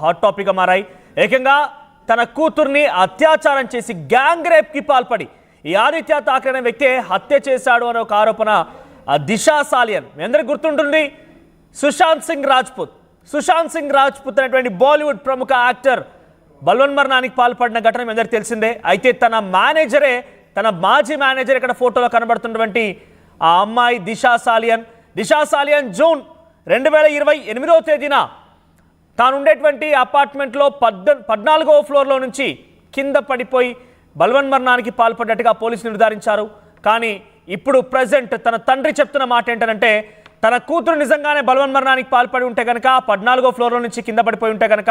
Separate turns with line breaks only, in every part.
Hot topic మారాయి. ఏకంగా తన కూతుర్ని అత్యాచారం చేసి గ్యాంగ్ రేప్ కి పాల్పడి ఈ ఆదిత్య ఠాక్రే అనే వ్యక్తి హత్య చేశాడు అనే ఒక ఆరోపణ దిశా సాలియన్. మీ అందరికి గుర్తుంటుంది, సుశాంత్ సింగ్ రాజ్పుత్ అనేటువంటి బాలీవుడ్ ప్రముఖ యాక్టర్ బల్వన్ మరణానికి పాల్పడిన ఘటన మీ అందరికి తెలిసిందే. అయితే తన మాజీ మేనేజర్ ఇక్కడ ఫోటోలో కనబడుతున్నటువంటి ఆ అమ్మాయి దిశా సాలియన్ జూన్ 2028వ తేదీన తాను ఉండేటువంటి అపార్ట్మెంట్లో 14వ ఫ్లోర్లో నుంచి కింద పడిపోయి బల్వన్ మరణానికి పాల్పడ్డట్టుగా పోలీసులు నిర్ధారించారు. కానీ ఇప్పుడు ప్రజెంట్ తన తండ్రి చెప్తున్న మాట ఏంటంటే, తన కూతురు నిజంగానే బల్వన్ మరణానికి పాల్పడి ఉంటే కనుక 14వ ఫ్లోర్లో నుంచి కింద పడిపోయి ఉంటే కనుక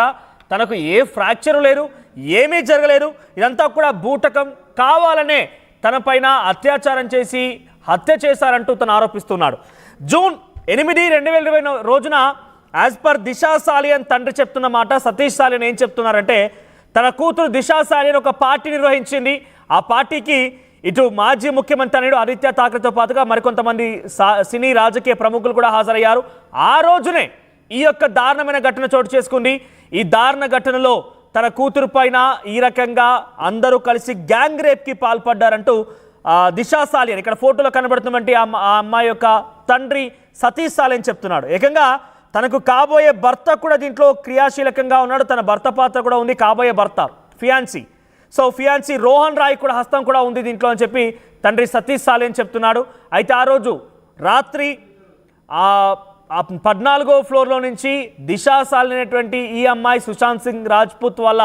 తనకు ఏ ఫ్రాక్చరు లేదు, ఏమీ జరగలేదు, ఇదంతా కూడా బూటకం, కావాలనే తన పైన అత్యాచారం చేసి హత్య చేశారంటూ తను ఆరోపిస్తున్నాడు. జూన్ 8, 2020 రోజున యాజ్ పర్ దిశా సాలియన్ తండ్రి చెప్తున్న మాట, సతీష్ సాలియన్ ఏం చెప్తున్నారంటే, తన కూతురు దిశా సాలియన్ ఒక పార్టీ నిర్వహించింది. ఆ పార్టీకి ఇటు మాజీ ముఖ్యమంత్రి అనేడు ఆదిత్య ఠాక్రేతో పాటుగా మరికొంతమంది సినీ రాజకీయ ప్రముఖులు కూడా హాజరయ్యారు. ఆ రోజునే ఈ యొక్క దారుణమైన ఘటన చోటు చేసుకుంది. ఈ దారుణ ఘటనలో తన కూతురు పైన ఈ రకంగా అందరూ కలిసి గ్యాంగ్ రేప్కి పాల్పడ్డారంటూ దిశా సాలియన్, ఇక్కడ ఫోటోలో కనబడుతున్నటువంటి ఆ అమ్మాయి యొక్క తండ్రి సతీష్ సాలియన్ చెప్తున్నాడు. ఏకంగా తనకు కాబోయే భర్త కూడా దీంట్లో క్రియాశీలకంగా ఉన్నాడు. తన భర్త పాత్ర కూడా ఉంది, కాబోయే భర్త ఫియాన్సీ రోహన్ రాయ్ కూడా హస్తం కూడా ఉంది దీంట్లో అని చెప్పి తండ్రి సతీష్ సాలియన్ చెప్తున్నాడు. అయితే ఆ రోజు రాత్రి 14వ ఫ్లోర్లో నుంచి దిశా సాలియన్ అనేటువంటి ఈ అమ్మాయి సుశాంత్ సింగ్ రాజ్పుత్ వాళ్ళ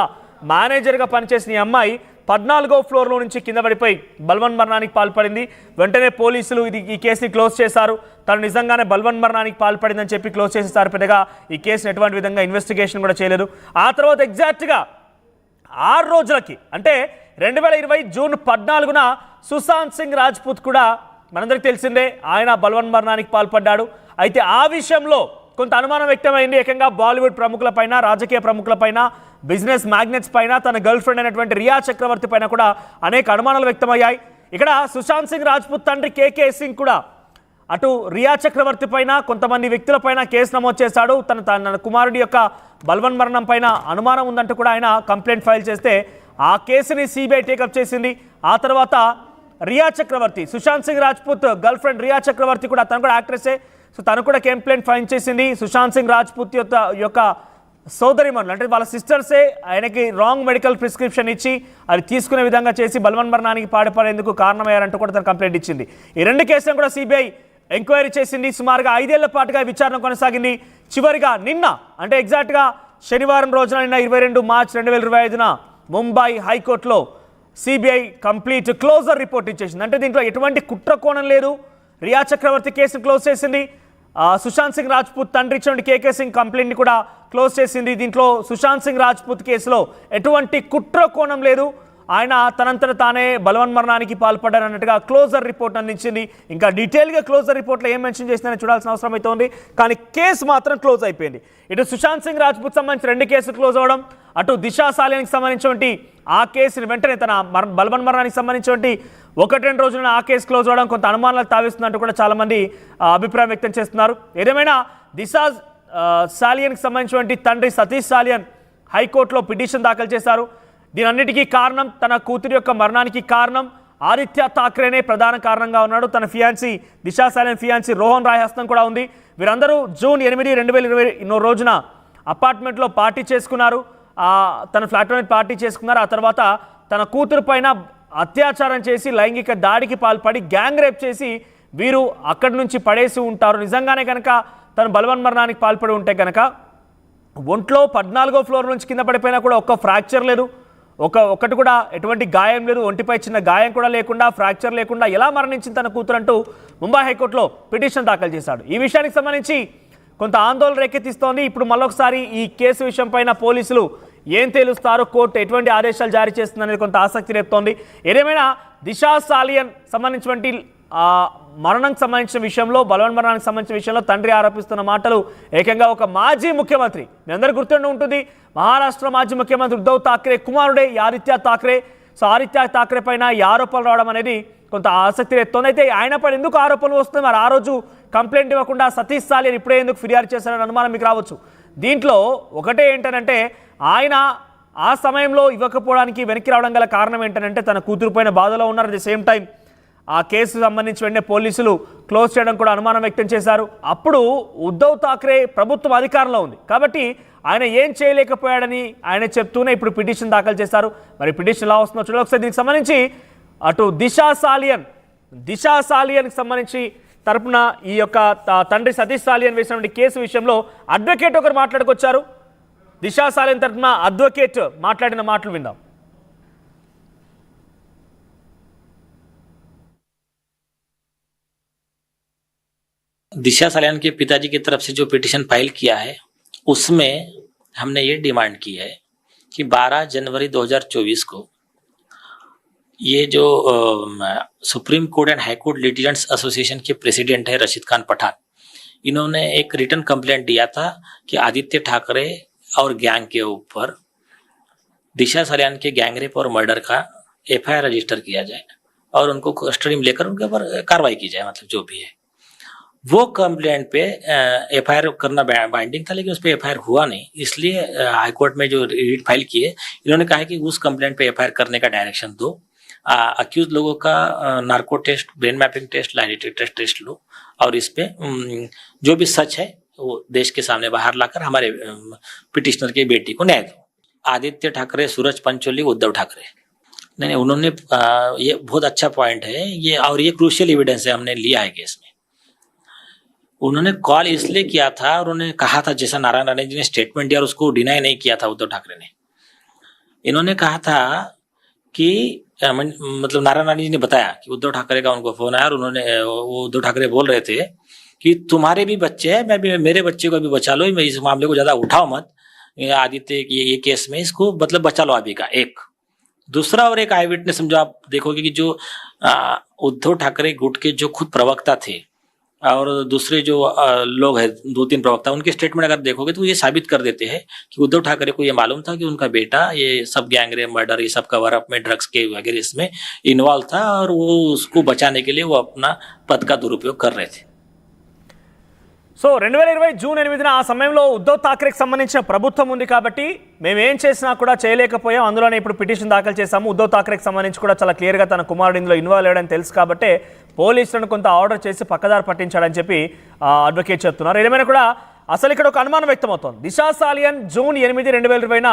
మేనేజర్గా పనిచేసిన ఈ అమ్మాయి 14వ ఫ్లోర్లో నుంచి కింద పడిపోయి బల్వన్ మరణానికి పాల్పడింది. వెంటనే పోలీసులు ఈ కేసుని క్లోజ్ చేశారు. తను నిజంగానే బల్వన్ మరణానికి పాల్పడిందని చెప్పి క్లోజ్ చేసేసారు. పెద్దగా ఈ కేసుని ఎటువంటి విధంగా ఇన్వెస్టిగేషన్ కూడా చేయలేదు. ఆ తర్వాత ఎగ్జాక్ట్గా 6 రోజులకి, అంటే 2020 జూన్ 14న సుశాంత్ సింగ్ రాజ్పుత్ కూడా మనందరికీ తెలిసిందే, ఆయన బల్వన్ మరణానికి పాల్పడ్డాడు. అయితే ఆ విషయంలో కొంత అనుమానం వ్యక్తమైంది. ఏకంగా బాలీవుడ్ ప్రముఖులపైన, రాజకీయ ప్రముఖులపైన, బిజినెస్ మ్యాగ్నెట్స్ పైన, తన గర్ల్ ఫ్రెండ్ అయినటువంటి రియా చక్రవర్తి పైన కూడా అనేక అనుమానాలు వ్యక్తమయ్యాయి. ఇక్కడ సుశాంత్ సింగ్ రాజ్పుత్ తండ్రి కేకే సింగ్ కూడా అటు రియా చక్రవర్తి పైన, కొంతమంది వ్యక్తులపైన కేసు నమోదు చేశాడు. తన కుమారుడి యొక్క బల్వన్ మరణం పైన అనుమానం ఉందంటూ కూడా ఆయన కంప్లైంట్ ఫైల్ చేస్తే ఆ కేసుని సిబిఐ టేకప్ చేసింది. ఆ తర్వాత రియా చక్రవర్తి, సుశాంత్ సింగ్ రాజ్పుత్ గర్ల్ ఫ్రెండ్ రియా చక్రవర్తి కూడా, తను కూడా యాక్ట్రెస్సే, సో తను కూడా కంప్లైంట్ ఫైల్ చేసింది. సుశాంత్ సింగ్ రాజ్పుత్ యొక్క సోదరిమణులు, అంటే వాళ్ళ సిస్టర్సే ఆయనకి రాంగ్ మెడికల్ ప్రిస్క్రిప్షన్ ఇచ్చి అది తీసుకునే విధంగా చేసి బల్వన్ మరణానికి పాల్పడేందుకు కారణమయ్యారంటూ కూడా తను కంప్లైంట్ ఇచ్చింది. ఈ 2 కేసులను కూడా సిబిఐ ఎంక్వైరీ చేసింది. సుమారుగా 5 ఏళ్ల పాటుగా విచారణ కొనసాగింది. చివరిగా నిన్న, అంటే ఎగ్జాక్ట్గా శనివారం రోజున, నిన్న 22 మార్చ్ 2025న ముంబై హైకోర్టులో సిబిఐ కంప్లీట్ క్లోజర్ రిపోర్ట్ ఇచ్చేసింది. అంటే దీంట్లో ఎటువంటి కుట్ర కోణం లేదు. రియా చక్రవర్తి కేసును క్లోజ్ చేసింది. సుశాంత్ సింగ్ రాజ్పుత్ తండ్రి ఇచ్చినటువంటి కేకే సింగ్ కంప్లైంట్ని కూడా క్లోజ్ చేసింది. దీంట్లో సుశాంత్ సింగ్ రాజ్పుత్ కేసులో ఎటువంటి కుట్ర కోణం లేదు. ఆయన తనంతట తానే బల్వన్ మరణానికి పాల్పడ్డారన్నట్టుగా క్లోజర్ రిపోర్ట్ అందించింది. ఇంకా డీటెయిల్గా క్లోజర్ రిపోర్ట్లో ఏం మెన్షన్ చేసిందని చూడాల్సిన అవసరం అయితే ఉంది. కానీ కేసు మాత్రం క్లోజ్ అయిపోయింది. ఇటు సుశాంత్ సింగ్ రాజ్పుత్ సంబంధించి 2 కేసులు క్లోజ్ అవ్వడం, అటు దిశా సాలియన్కి సంబంధించినటువంటి ఆ కేసుని వెంటనే తన బల్వన్ మరణానికి సంబంధించినటువంటి 1-2 రోజుల ఆ కేసు క్లోజ్ అవ్వడం కొంత అనుమానాలు తావిస్తున్నట్టు కూడా చాలామంది అభిప్రాయం వ్యక్తం చేస్తున్నారు. ఏదేమైనా దిశా సాలియన్కి సంబంధించినటువంటి తండ్రి సతీష్ సాలియన్ హైకోర్టులో పిటిషన్ దాఖలు చేశారు. దీనన్నిటికీ కారణం, తన కూతురి యొక్క మరణానికి కారణం ఆదిత్య ఠాక్రేనే ప్రధాన కారణంగా ఉన్నాడు. తన ఫియాన్సీ దిశా సాలియన్ ఫియాన్సీ రోహన్ రాయ్ హస్తం కూడా ఉంది. వీరందరూ జూన్ 8, 2020 రోజున అపార్ట్మెంట్లో పార్టీ చేసుకున్నారు. తన ఫ్లాట్లోనే పార్టీ చేసుకున్నారు. ఆ తర్వాత తన కూతురు పైన అత్యాచారం చేసి లైంగిక దాడికి పాల్పడి గ్యాంగ్ రేప్ చేసి వీరు అక్కడి నుంచి పడేసి ఉంటారు. నిజంగానే కనుక తను బల్వన్ మరణానికి పాల్పడి ఉంటే కనుక ఒంట్లో 14వ ఫ్లోర్ నుంచి కింద పడిపోయినా కూడా ఒక్క ఫ్రాక్చర్ లేదు, ఒక్కటి కూడా ఎటువంటి గాయం లేదు, ఒంటిపై చిన్న గాయం కూడా లేకుండా, ఫ్రాక్చర్ లేకుండా ఎలా మరణించింది తన కూతురు అంటూ ముంబై హైకోర్టులో పిటిషన్ దాఖలు చేశాడు. ఈ విషయానికి సంబంధించి కొంత ఆందోళన రేకెత్తిస్తోంది. ఇప్పుడు మళ్ళొకసారి ఈ కేసు విషయం పైన పోలీసులు ఏం తేలుస్తారో, కోర్టు ఎటువంటి ఆదేశాలు జారీ చేస్తుందనేది కొంత ఆసక్తి రేపుతోంది. ఏదేమైనా దిశా సాలియన్ సంబంధించినటువంటి మరణానికి సంబంధించిన విషయంలో, బల్వన్ మరణానికి సంబంధించిన విషయంలో తండ్రి ఆరోపిస్తున్న మాటలు ఏకంగా ఒక మాజీ ముఖ్యమంత్రి, మీ అందరూ గుర్తుండి ఉంటుంది, మహారాష్ట్ర మాజీ ముఖ్యమంత్రి ఉద్ధవ్ ఠాక్రే కుమారుడే ఆదిత్య ఠాక్రే. సో ఆదిత్య ఠాక్రే పైన ఈ ఆరోపణలు రావడం అనేది కొంత ఆసక్తి రేపుతోంది. అయితే ఆయన పైన ఎందుకు ఆరోపణలు వస్తున్నాయి, మరి ఆ రోజు కంప్లైంట్ ఇవ్వకుండా సతీష్ సాలియన్ ఇప్పుడే ఎందుకు ఫిర్యాదు చేశారని అనుమానం మీకు రావచ్చు. దీంట్లో ఒకటే ఏంటనంటే ఆయన ఆ సమయంలో ఇవ్వకపోవడానికి వెనక్కి రావడం గల కారణం ఏంటంటే తన కూతురు పైన బాధలో ఉన్నారు. అట్ ది సేమ్ టైం ఆ కేసు సంబంధించి వెంటనే పోలీసులు క్లోజ్ చేయడం కూడా అనుమానం వ్యక్తం చేశారు. అప్పుడు ఉద్ధవ్ ఠాక్రే ప్రభుత్వం అధికారంలో ఉంది కాబట్టి ఆయన ఏం చేయలేకపోయాడని ఆయన చెప్తూనే ఇప్పుడు పిటిషన్ దాఖలు చేశారు. మరి పిటిషన్ ఎలా వస్తుందో చూడాలి. ఒకసారి దీనికి సంబంధించి అటు దిశా సాలియన్కి సంబంధించి తరపున ఈ యొక్క తండ్రి సతీష్ సాలియన్ వేసినటువంటి కేసు విషయంలో అడ్వకేట్ ఒకరు మాట్లాడుకొచ్చారు. దిశా సాలియన్ తరపున అడ్వకేట్ మాట్లాడిన మాటలు విందాం.
दिशा सालियान के पिताजी की तरफ से जो पिटीशन फाइल किया है उसमें हमने ये डिमांड की है कि 12 जनवरी 2024 को ये जो supreme court and high court litigants association के प्रेसिडेंट है रशीद खान पठान, इन्होंने एक रिटर्न कंप्लेंट दिया था कि आदित्य ठाकरे और गैंग के ऊपर दिशा सालियान के गैंगरेप और मर्डर का एफआईआर रजिस्टर किया जाए और उनको कस्टडी में लेकर उनके ऊपर कार्रवाई की जाए, मतलब जो भी है। वो कंप्लेंट पे एफआईआर करना बाइंडिंग था, लेकिन उस पर एफआईआर हुआ नहीं, इसलिए हाईकोर्ट में जो रीट फाइल किए इन्होंने कहा कि उस कंप्लेंट पे एफआईआर करने का डायरेक्शन दो, अक्यूज लोगों का narco test, brain mapping test, lie detector test लो और इस पे जो भी सच है वो देश के सामने बाहर लाकर हमारे पिटिशनर की बेटी को न्याय दो। आदित्य ठाकरे, सूरज पंचोली, उद्धव ठाकरे, नहीं उन्होंने ये बहुत अच्छा पॉइंट है ये, और ये क्रूशियल एविडेंस है, हमने लिया है केस में। उन्होंने कॉल इसलिए किया था और उन्होंने कहा था, जैसा नारायण राणे जी ने स्टेटमेंट दिया और उसको डिनाई नहीं किया था उद्धव ठाकरे ने। इन्होंने कहा था कि मतलब नारायण राणे जी ने बताया कि उद्धव ठाकरे का उनको फोन आया और उन्होंने वो उद्धव ठाकरे बोल रहे थे कि तुम्हारे भी बच्चे हैं, मैं भी मेरे बच्चे को भी बचा लो, मैं इस मामले को ज्यादा उठाओ मत, आदित्य ये केस में इसको मतलब बचा लो अभी का। एक दूसरा और एक आई विटनेस समझो, आप देखोगे कि जो उद्धव ठाकरे गुट के जो खुद प्रवक्ता थे और दूसरे जो लोग हैं 2-3 प्रवक्ता, उनके स्टेटमेंट अगर देखोगे तो ये साबित कर देते हैं कि उद्धव ठाकरे को ये मालूम था कि उनका बेटा ये सब गैंगरेप, मर्डर, ये सब कवर अप में, ड्रग्स के वगैरह इसमें इन्वॉल्व था और वो उसको बचाने के लिए वो अपना पद का दुरुपयोग कर रहे थे।
సో 2020 జూన్ 8న ఆ సమయంలో ఉద్ధవ్ ఠాక్రేకి సంబంధించిన ప్రభుత్వం ఉంది కాబట్టి మేమేం చేసినా కూడా చేయలేకపోయాం, అందులోనే ఇప్పుడు పిటిషన్ దాఖలు చేశాము. ఉద్ధవ్ ఠాక్రేకి సంబంధించి కూడా చాలా క్లియర్గా తన కుమారుడు ఇందులో ఇన్వాల్వ్ అయ్యాడని తెలుసు కాబట్టి పోలీసులను కొంత ఆర్డర్ చేసి పక్కదారి పట్టించాడని చెప్పి అడ్వకేట్ చెప్తున్నారు. ఏమైనా కూడా అసలు ఇక్కడ ఒక అనుమానం వ్యక్తమవుతోంది. దిశా సాలియన్ జూన్ 8, 2020న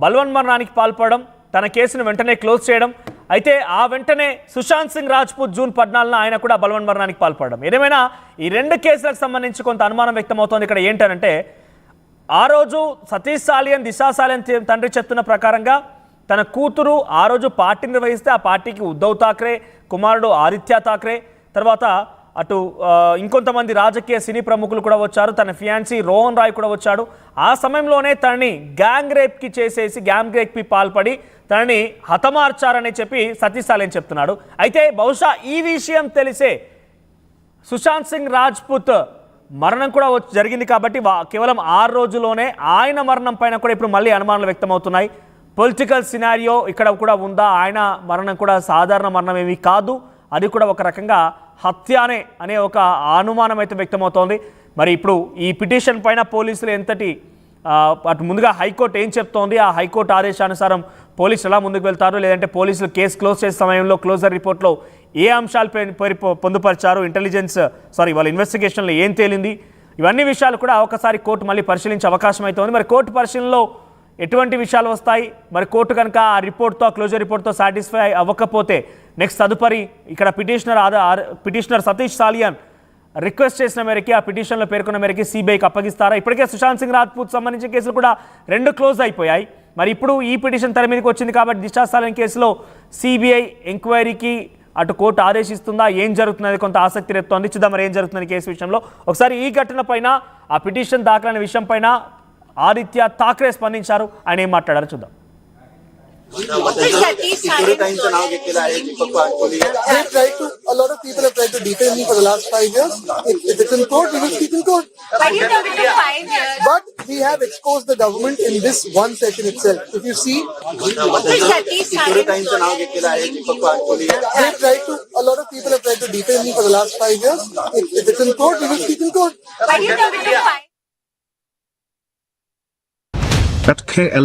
బల్వన్ మరణానికి పాల్పడడం, తన కేసును వెంటనే క్లోజ్ చేయడం, అయితే ఆ వెంటనే సుశాంత్ సింగ్ రాజ్పూత్ జూన్ 14న ఆయన కూడా బల్వన్ మరణానికి పాల్పడడం, ఏదేమైనా ఈ రెండు కేసులకు సంబంధించి కొంత అనుమానం వ్యక్తమవుతోంది. ఇక్కడ ఏంటంటే ఆ రోజు సతీష్ సాలియన్, దిశా సాలియన్ తండ్రి చెప్తున్న ప్రకారంగా తన కూతురు ఆ రోజు పార్టీ నిర్వహిస్తే ఆ పార్టీకి ఉద్ధవ్ ఠాక్రే, కుమారుడు ఆదిత్య ఠాక్రే, తర్వాత అటు ఇంకొంతమంది రాజకీయ సినీ ప్రముఖులు కూడా వచ్చారు, తన ఫియాన్సీ రోహన్ రాయ్ కూడా వచ్చాడు. ఆ సమయంలోనే తనని గ్యాంగ్ రేప్కి పాల్పడి తనని హతమార్చారని చెప్పి సతీష్ సాలియన్ చెప్తున్నాడు. అయితే బహుశా ఈ విషయం తెలిసే సుశాంత్ సింగ్ రాజ్పూత్ మరణం కూడా జరిగింది కాబట్టి కేవలం 6 రోజుల్లోనే ఆయన మరణం పైన కూడా ఇప్పుడు మళ్ళీ అనుమానాలు వ్యక్తమవుతున్నాయి. పొలిటికల్ సినారియో ఇక్కడ కూడా ఉందా, ఆయన మరణం కూడా సాధారణ మరణం ఏమీ కాదు, అది కూడా ఒక రకంగా హత్యానే అనే ఒక అనుమానం అయితే వ్యక్తమవుతోంది. మరి ఇప్పుడు ఈ పిటిషన్ పైన పోలీసులు ఎంతటి అటు ముందుగా హైకోర్టు ఏం చెప్తోంది, ఆ హైకోర్టు ఆదేశానుసారం పోలీసులు ఎలా ముందుకు వెళ్తారు, లేదంటే పోలీసులు కేసు క్లోజ్ చేసే సమయంలో క్లోజర్ రిపోర్ట్లో ఏ అంశాలు పొందుపరిచారు, వాళ్ళ ఇన్వెస్టిగేషన్లో ఏం తేలింది, ఇవన్నీ విషయాలు కూడా ఒకసారి కోర్టు మళ్ళీ పరిశీలించే అవకాశం అయితే ఉంది. మరి కోర్టు పరిశీలనలో ఎటువంటి విషయాలు వస్తాయి, మరి కోర్టు కనుక ఆ రిపోర్ట్తో, క్లోజర్ రిపోర్ట్తో సాటిస్ఫై అవ్వకపోతే నెక్స్ట్ తదుపరి ఇక్కడ పిటిషనర్ సతీష్ సాలియన్ రిక్వెస్ట్ చేసిన మేరకి, ఆ పిటిషన్లో పేర్కొన్న మేరకి సిబిఐకి అప్పగిస్తారా? ఇప్పటికే సుశాంత్ సింగ్ రాజ్పూత్ సంబంధించిన కేసులు కూడా 2 క్లోజ్ అయిపోయాయి. మరి ఇప్పుడు ఈ పిటిషన్ తెర మీదకి వచ్చింది కాబట్టి దిశా సాలియన్ కేసులో సిబిఐ ఎంక్వైరీకి అటు కోర్టు ఆదేశిస్తుందా, ఏం జరుగుతున్నది కొంత ఆసక్తి రేపుతోంది. చూద్దాం మరి ఏం జరుగుతుంది కేసు విషయంలో. ఒకసారి ఈ ఘటన పైన, ఆ పిటిషన్ దాఖలైన విషయం పైన ఆదిత్య ఠాక్రే స్పందించారు. ఆయన ఏం మాట్లాడారు చూద్దాం.
A lot of people have tried to detain me for the last 5 years. If it's in court, we will speak in court.
But you took it 5 years.
But we have exposed the government in this one session itself. If you see, a lot of people have tried to detain me for the last 5 years. If it's in court, we will speak in court.
But you took it 5 years.
at KLA